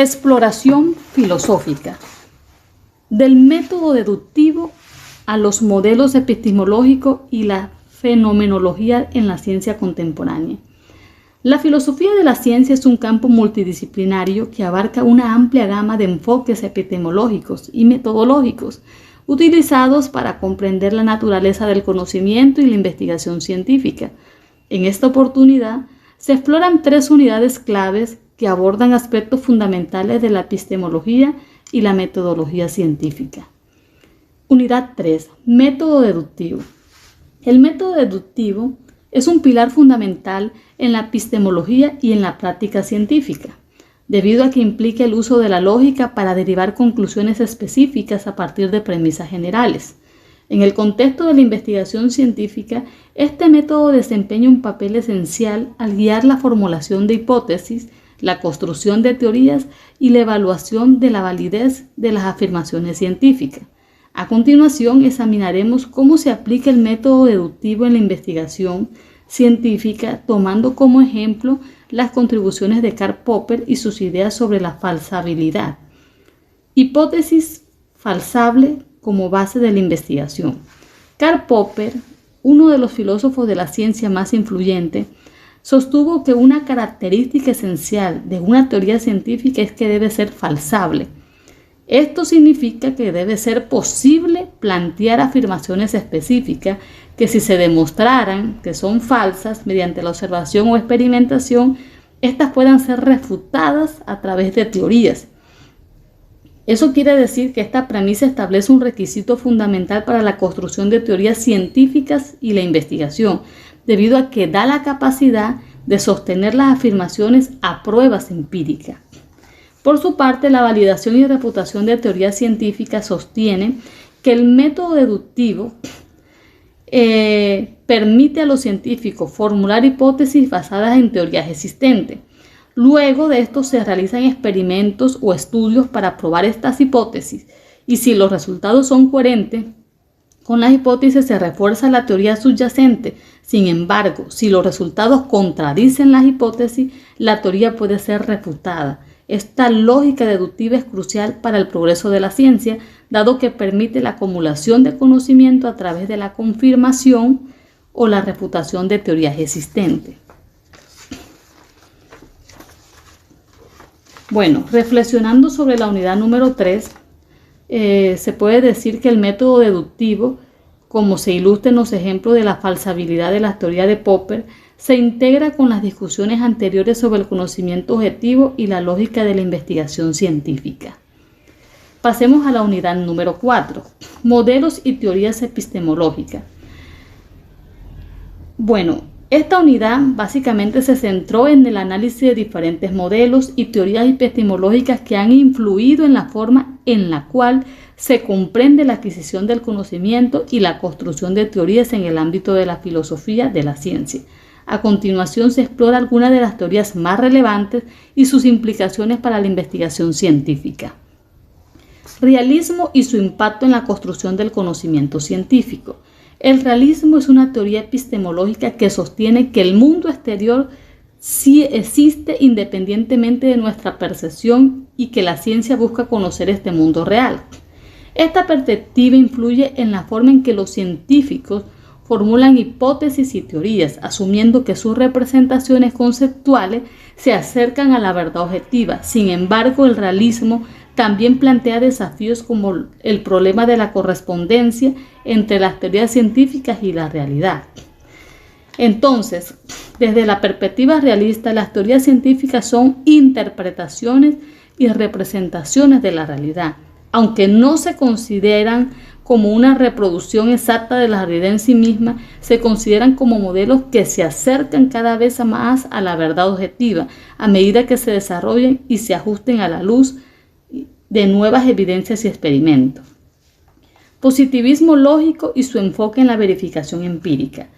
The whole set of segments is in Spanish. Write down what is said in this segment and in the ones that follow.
Exploración filosófica. Del método deductivo a los modelos epistemológicos y la fenomenología en la ciencia contemporánea. La filosofía de la ciencia es un campo multidisciplinario que abarca una amplia gama de enfoques epistemológicos y metodológicos utilizados para comprender la naturaleza del conocimiento y la investigación científica. En esta oportunidad se exploran 3 unidades claves que abordan aspectos fundamentales de la epistemología y la metodología científica. Unidad 3. Método deductivo. El método deductivo es un pilar fundamental en la epistemología y en la práctica científica, debido a que implica el uso de la lógica para derivar conclusiones específicas a partir de premisas generales. En el contexto de la investigación científica, este método desempeña un papel esencial al guiar la formulación de hipótesis, la construcción de teorías y la evaluación de la validez de las afirmaciones científicas. A continuación, examinaremos cómo se aplica el método deductivo en la investigación científica, tomando como ejemplo las contribuciones de Karl Popper y sus ideas sobre la falsabilidad. Hipótesis falsable como base de la investigación. Karl Popper, uno de los filósofos de la ciencia más influyentes, sostuvo que una característica esencial de una teoría científica es que debe ser falsable. Esto significa que debe ser posible plantear afirmaciones específicas que, si se demostraran que son falsas mediante la observación o experimentación, estas puedan ser refutadas a través de teorías. Eso quiere decir que esta premisa establece un requisito fundamental para la construcción de teorías científicas y la investigación, debido a que da la capacidad de sostener las afirmaciones a pruebas empíricas. Por su parte, la validación y refutación de teorías científicas sostiene que el método deductivo permite a los científicos formular hipótesis basadas en teorías existentes. Luego de esto se realizan experimentos o estudios para probar estas hipótesis, y si los resultados son coherentes con las hipótesis, se refuerza la teoría subyacente. Sin embargo, si los resultados contradicen las hipótesis, la teoría puede ser refutada. Esta lógica deductiva es crucial para el progreso de la ciencia, dado que permite la acumulación de conocimiento a través de la confirmación o la refutación de teorías existentes. Bueno, reflexionando sobre la unidad número 3, se puede decir que el método deductivo, como se ilustra en los ejemplos de la falsabilidad de la teoría de Popper, se integra con las discusiones anteriores sobre el conocimiento objetivo y la lógica de la investigación científica. Pasemos a la unidad número 4, modelos y teorías epistemológicas. Bueno, esta unidad básicamente se centró en el análisis de diferentes modelos y teorías epistemológicas que han influido en la forma en la cual se comprende la adquisición del conocimiento y la construcción de teorías en el ámbito de la filosofía de la ciencia. A continuación se explora algunas de las teorías más relevantes y sus implicaciones para la investigación científica. Realismo y su impacto en la construcción del conocimiento científico. El realismo es una teoría epistemológica que sostiene que el mundo exterior sí existe independientemente de nuestra percepción y que la ciencia busca conocer este mundo real. Esta perspectiva influye en la forma en que los científicos formulan hipótesis y teorías, asumiendo que sus representaciones conceptuales se acercan a la verdad objetiva. Sin embargo, el realismo también plantea desafíos como el problema de la correspondencia entre las teorías científicas y la realidad. Entonces, desde la perspectiva realista, las teorías científicas son interpretaciones y representaciones de la realidad, aunque no se consideran como una reproducción exacta de la realidad en sí misma, se consideran como modelos que se acercan cada vez más a la verdad objetiva, a medida que se desarrollen y se ajusten a la luz de nuevas evidencias y experimentos. Positivismo lógico y su enfoque en la verificación empírica.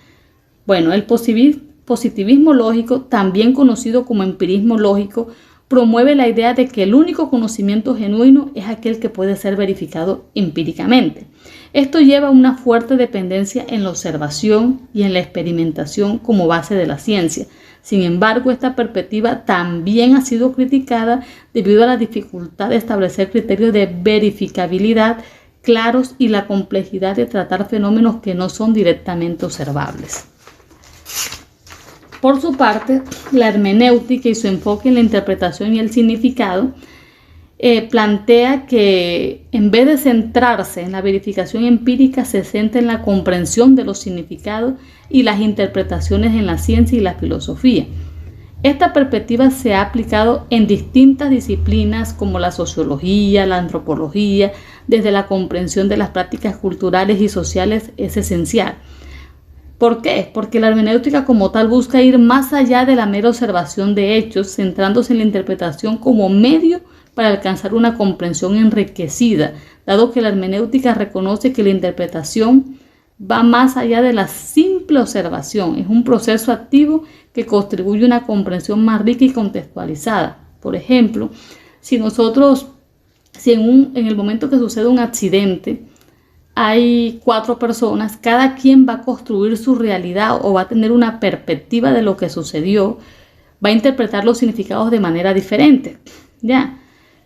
Bueno, el positivismo lógico, también conocido como empirismo lógico, promueve la idea de que el único conocimiento genuino es aquel que puede ser verificado empíricamente. Esto lleva a una fuerte dependencia en la observación y en la experimentación como base de la ciencia, Sin embargo, esta perspectiva también ha sido criticada debido a la dificultad de establecer criterios de verificabilidad claros y la complejidad de tratar fenómenos que no son directamente observables. Por su parte, la hermenéutica y su enfoque en la interpretación y el significado plantea que en vez de centrarse en la verificación empírica, se centra en la comprensión de los significados y las interpretaciones en la ciencia y la filosofía. Esta perspectiva se ha aplicado en distintas disciplinas como la sociología, la antropología, desde la comprensión de las prácticas culturales y sociales es esencial. ¿Por qué? Porque la hermenéutica como tal busca ir más allá de la mera observación de hechos, centrándose en la interpretación como medio para alcanzar una comprensión enriquecida, dado que la hermenéutica reconoce que la interpretación va más allá de la simple observación. Es un proceso activo que contribuye a una comprensión más rica y contextualizada. Por ejemplo, si en el momento que sucede un accidente, hay 4 personas, cada quien va a construir su realidad o va a tener una perspectiva de lo que sucedió, va a interpretar los significados de manera diferente, ¿ya?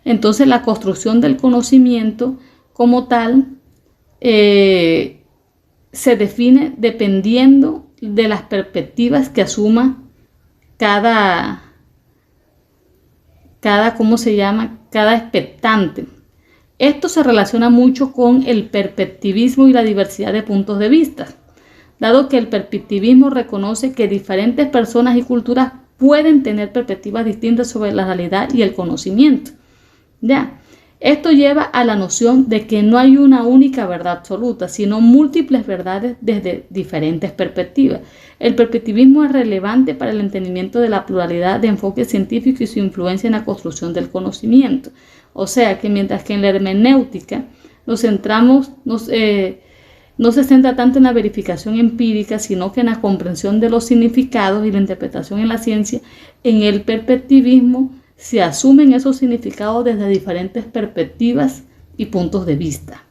Entonces la construcción del conocimiento como tal se define dependiendo de las perspectivas que asuma cada expectante. Esto se relaciona mucho con el perspectivismo y la diversidad de puntos de vista, dado que el perspectivismo reconoce que diferentes personas y culturas pueden tener perspectivas distintas sobre la realidad y el conocimiento. ¿Ya? Esto lleva a la noción de que no hay una única verdad absoluta, sino múltiples verdades desde diferentes perspectivas. El perspectivismo es relevante para el entendimiento de la pluralidad de enfoques científicos y su influencia en la construcción del conocimiento. O sea que mientras que en la hermenéutica no se centra tanto en la verificación empírica, sino que en la comprensión de los significados y la interpretación en la ciencia, en el perspectivismo se asumen esos significados desde diferentes perspectivas y puntos de vista.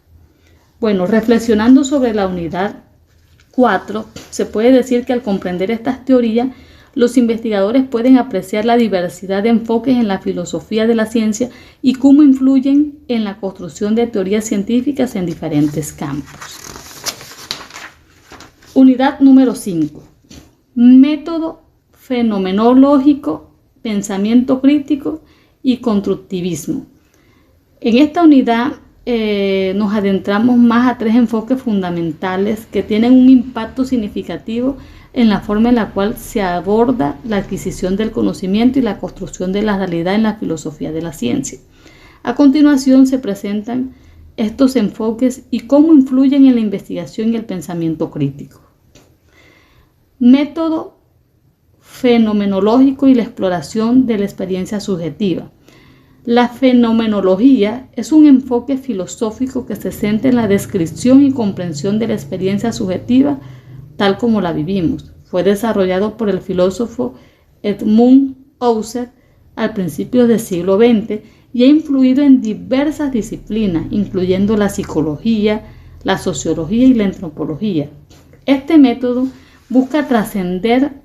Bueno, reflexionando sobre la unidad 4, se puede decir que al comprender estas teorías, los investigadores pueden apreciar la diversidad de enfoques en la filosofía de la ciencia y cómo influyen en la construcción de teorías científicas en diferentes campos. Unidad número 5. Método fenomenológico, pensamiento crítico y constructivismo. En esta unidad nos adentramos más a 3 enfoques fundamentales que tienen un impacto significativo en la forma en la cual se aborda la adquisición del conocimiento y la construcción de la realidad en la filosofía de la ciencia. A continuación se presentan estos enfoques y cómo influyen en la investigación y el pensamiento crítico. Método fenomenológico y la exploración de la experiencia subjetiva. La fenomenología es un enfoque filosófico que se centra en la descripción y comprensión de la experiencia subjetiva tal como la vivimos. Fue desarrollado por el filósofo Edmund Husserl al principios del siglo XX y ha influido en diversas disciplinas, incluyendo la psicología, la sociología y la antropología. Este método busca trascender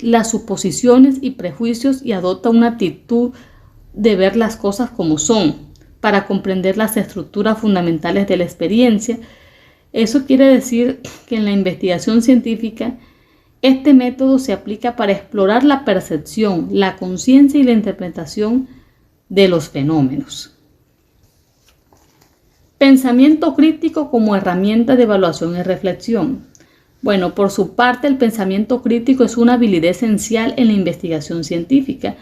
las suposiciones y prejuicios y adopta una actitud de ver las cosas como son, para comprender las estructuras fundamentales de la experiencia. Eso quiere decir que en la investigación científica, este método se aplica para explorar la percepción, la conciencia y la interpretación de los fenómenos. Pensamiento crítico como herramienta de evaluación y reflexión. Bueno, por su parte, el pensamiento crítico es una habilidad esencial en la investigación científica.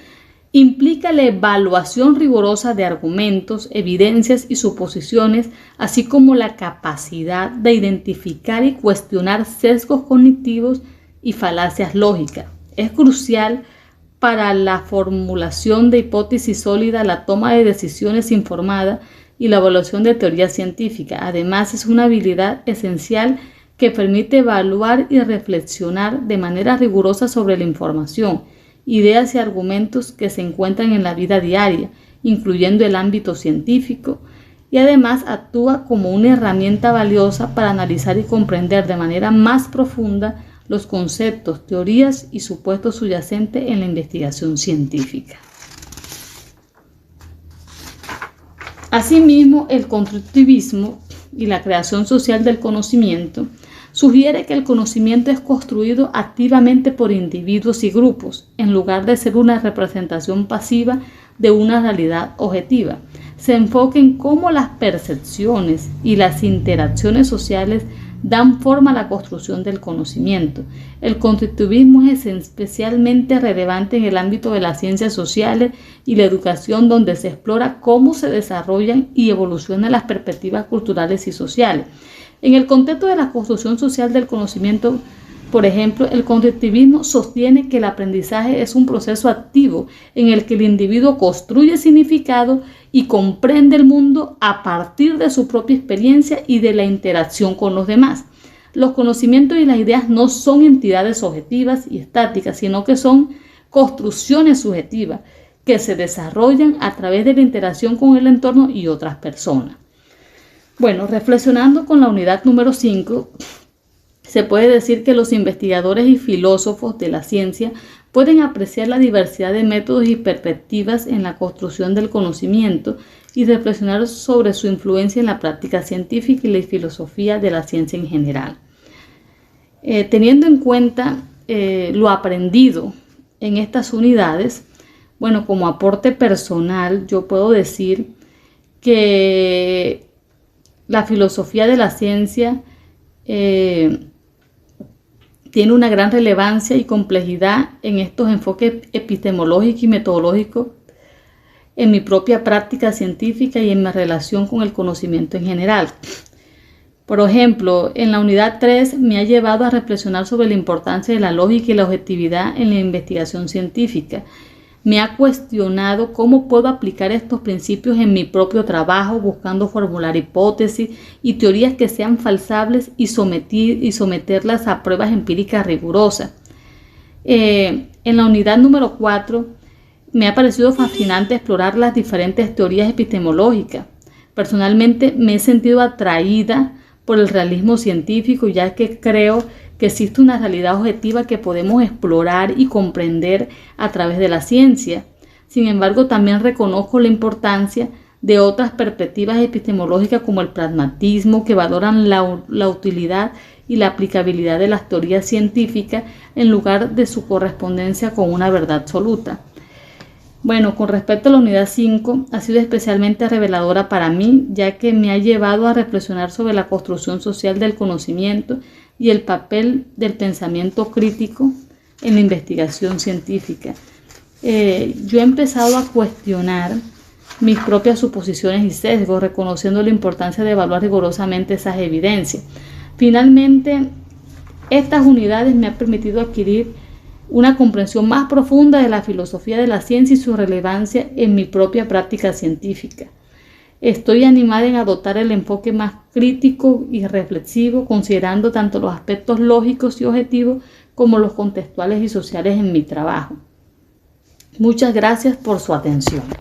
Implica la evaluación rigurosa de argumentos, evidencias y suposiciones, así como la capacidad de identificar y cuestionar sesgos cognitivos y falacias lógicas. Es crucial para la formulación de hipótesis sólidas, la toma de decisiones informadas y la evaluación de teorías científicas. Además, es una habilidad esencial que permite evaluar y reflexionar de manera rigurosa sobre la información, ideas y argumentos que se encuentran en la vida diaria, incluyendo el ámbito científico, y además actúa como una herramienta valiosa para analizar y comprender de manera más profunda los conceptos, teorías y supuestos subyacentes en la investigación científica. Asimismo, el constructivismo y la creación social del conocimiento sugiere que el conocimiento es construido activamente por individuos y grupos, en lugar de ser una representación pasiva de una realidad objetiva. Se enfoca en cómo las percepciones y las interacciones sociales dan forma a la construcción del conocimiento. El constructivismo es especialmente relevante en el ámbito de las ciencias sociales y la educación, donde se explora cómo se desarrollan y evolucionan las perspectivas culturales y sociales. En el contexto de la construcción social del conocimiento, por ejemplo, el constructivismo sostiene que el aprendizaje es un proceso activo en el que el individuo construye significado y comprende el mundo a partir de su propia experiencia y de la interacción con los demás. Los conocimientos y las ideas no son entidades objetivas y estáticas, sino que son construcciones subjetivas que se desarrollan a través de la interacción con el entorno y otras personas. Bueno, reflexionando con la unidad número 5, se puede decir que los investigadores y filósofos de la ciencia pueden apreciar la diversidad de métodos y perspectivas en la construcción del conocimiento y reflexionar sobre su influencia en la práctica científica y la filosofía de la ciencia en general. Teniendo en cuenta lo aprendido en estas unidades, bueno, como aporte personal, yo puedo decir que la filosofía de la ciencia tiene una gran relevancia y complejidad en estos enfoques epistemológicos y metodológicos en mi propia práctica científica y en mi relación con el conocimiento en general. Por ejemplo, en la unidad 3 me ha llevado a reflexionar sobre la importancia de la lógica y la objetividad en la investigación científica. Me ha cuestionado cómo puedo aplicar estos principios en mi propio trabajo, buscando formular hipótesis y teorías que sean falsables y someterlas a pruebas empíricas rigurosas. En la unidad número 4 me ha parecido fascinante explorar las diferentes teorías epistemológicas. Personalmente me he sentido atraída por el realismo científico, ya que creo que existe una realidad objetiva que podemos explorar y comprender a través de la ciencia. Sin embargo, también reconozco la importancia de otras perspectivas epistemológicas como el pragmatismo, que valoran la utilidad y la aplicabilidad de las teorías científicas en lugar de su correspondencia con una verdad absoluta. Bueno, con respecto a la unidad 5, ha sido especialmente reveladora para mí, ya que me ha llevado a reflexionar sobre la construcción social del conocimiento y el papel del pensamiento crítico en la investigación científica. Yo he empezado a cuestionar mis propias suposiciones y sesgos, reconociendo la importancia de evaluar rigurosamente esas evidencias. Finalmente, estas unidades me han permitido adquirir una comprensión más profunda de la filosofía de la ciencia y su relevancia en mi propia práctica científica. Estoy animada en adoptar el enfoque más crítico y reflexivo, considerando tanto los aspectos lógicos y objetivos como los contextuales y sociales en mi trabajo. Muchas gracias por su atención.